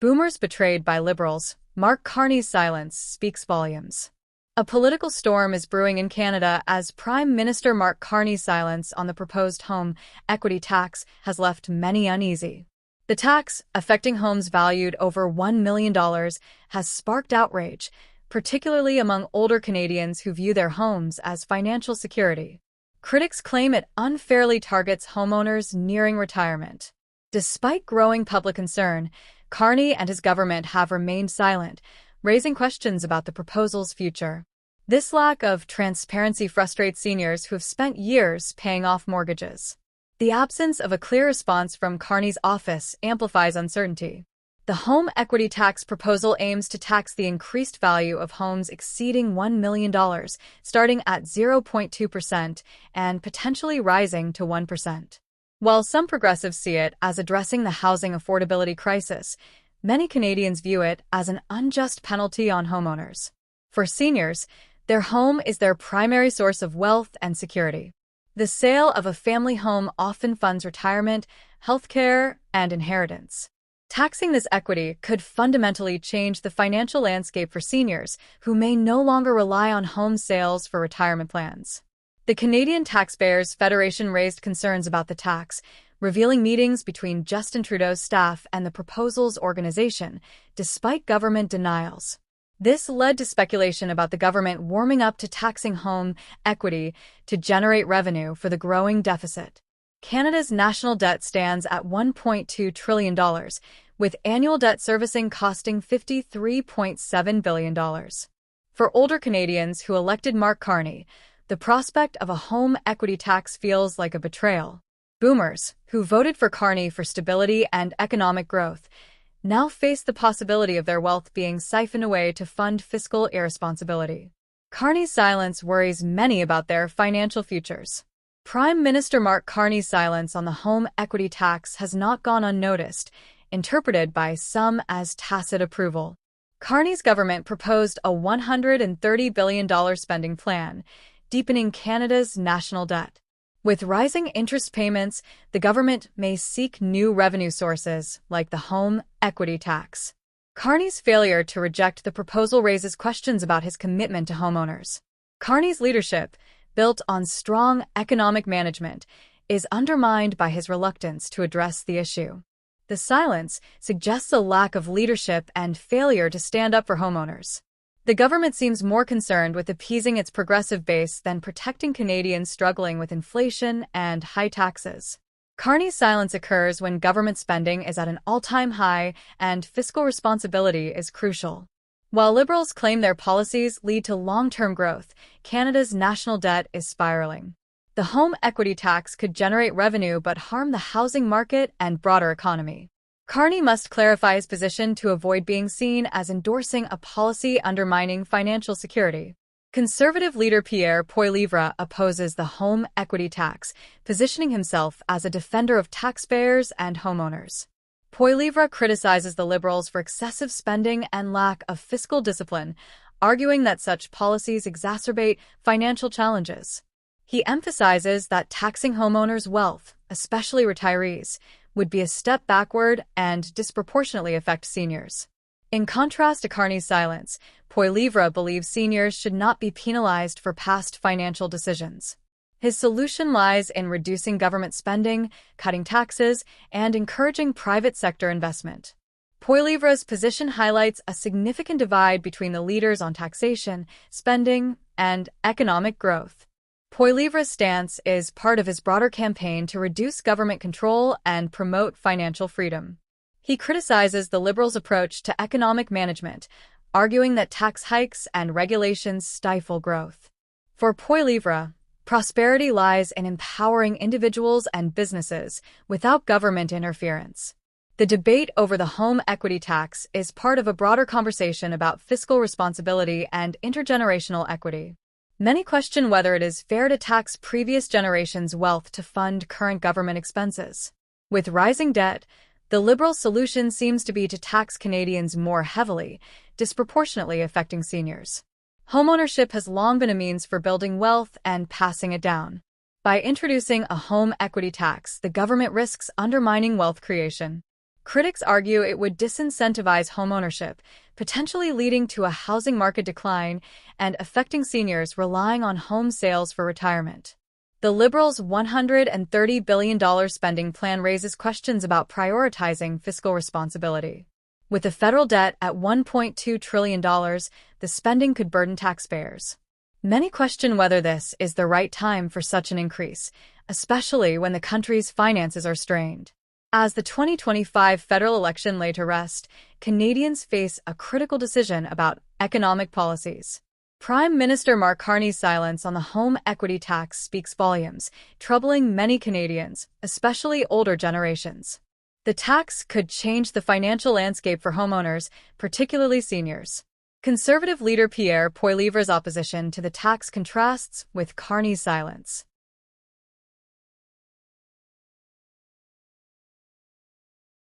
Boomers betrayed by Liberals, Mark Carney's silence speaks volumes. A political storm is brewing in Canada as Prime Minister Mark Carney's silence on the proposed home equity tax has left many uneasy. The tax, affecting homes valued over $1 million, has sparked outrage, particularly among older Canadians who view their homes as financial security. Critics claim it unfairly targets homeowners nearing retirement. Despite growing public concern, Carney and his government have remained silent, raising questions about the proposal's future. This lack of transparency frustrates seniors who have spent years paying off mortgages. The absence of a clear response from Carney's office amplifies uncertainty. The home equity tax proposal aims to tax the increased value of homes exceeding $1 million, starting at 0.2% and potentially rising to 1%. While some progressives see it as addressing the housing affordability crisis, many Canadians view it as an unjust penalty on homeowners. For seniors, their home is their primary source of wealth and security. The sale of a family home often funds retirement, healthcare, and inheritance. Taxing this equity could fundamentally change the financial landscape for seniors who may no longer rely on home sales for retirement plans. The Canadian Taxpayers Federation raised concerns about the tax, revealing meetings between Justin Trudeau's staff and the proposal's organization, despite government denials. This led to speculation about the government warming up to taxing home equity to generate revenue for the growing deficit. Canada's national debt stands at $1.2 trillion, with annual debt servicing costing $53.7 billion. For older Canadians who elected Mark Carney, the prospect of a home equity tax feels like a betrayal. Boomers, who voted for Carney for stability and economic growth, now face the possibility of their wealth being siphoned away to fund fiscal irresponsibility. Carney's silence worries many about their financial futures. Prime Minister Mark Carney's silence on the home equity tax has not gone unnoticed, interpreted by some as tacit approval. Carney's government proposed a $130 billion spending plan, deepening Canada's national debt. With rising interest payments, the government may seek new revenue sources, like the home equity tax. Carney's failure to reject the proposal raises questions about his commitment to homeowners. Carney's leadership, built on strong economic management, is undermined by his reluctance to address the issue. The silence suggests a lack of leadership and failure to stand up for homeowners. The government seems more concerned with appeasing its progressive base than protecting Canadians struggling with inflation and high taxes. Carney's silence occurs when government spending is at an all-time high and fiscal responsibility is crucial. While Liberals claim their policies lead to long-term growth, Canada's national debt is spiraling. The home equity tax could generate revenue but harm the housing market and broader economy. Carney must clarify his position to avoid being seen as endorsing a policy undermining financial security. Conservative leader Pierre Poilievre opposes the home equity tax, positioning himself as a defender of taxpayers and homeowners. Poilievre criticizes the Liberals for excessive spending and lack of fiscal discipline, arguing that such policies exacerbate financial challenges. He emphasizes that taxing homeowners' wealth, especially retirees, would be a step backward and disproportionately affect seniors. In contrast to Carney's silence, Poilievre believes seniors should not be penalized for past financial decisions. His solution lies in reducing government spending, cutting taxes, and encouraging private sector investment. Poilievre's position highlights a significant divide between the leaders on taxation, spending, and economic growth. Poilievre's stance is part of his broader campaign to reduce government control and promote financial freedom. He criticizes the Liberals' approach to economic management, arguing that tax hikes and regulations stifle growth. For Poilievre, prosperity lies in empowering individuals and businesses without government interference. The debate over the home equity tax is part of a broader conversation about fiscal responsibility and intergenerational equity. Many question whether it is fair to tax previous generations' wealth to fund current government expenses. With rising debt, the Liberal solution seems to be to tax Canadians more heavily, disproportionately affecting seniors. Homeownership has long been a means for building wealth and passing it down. By introducing a home equity tax, the government risks undermining wealth creation. Critics argue it would disincentivize homeownership, potentially leading to a housing market decline and affecting seniors relying on home sales for retirement. The Liberals' $130 billion spending plan raises questions about prioritizing fiscal responsibility. With the federal debt at $1.2 trillion, the spending could burden taxpayers. Many question whether this is the right time for such an increase, especially when the country's finances are strained. As the 2025 federal election lay to rest, Canadians face a critical decision about economic policies. Prime Minister Mark Carney's silence on the home equity tax speaks volumes, troubling many Canadians, especially older generations. The tax could change the financial landscape for homeowners, particularly seniors. Conservative leader Pierre Poilievre's opposition to the tax contrasts with Carney's silence.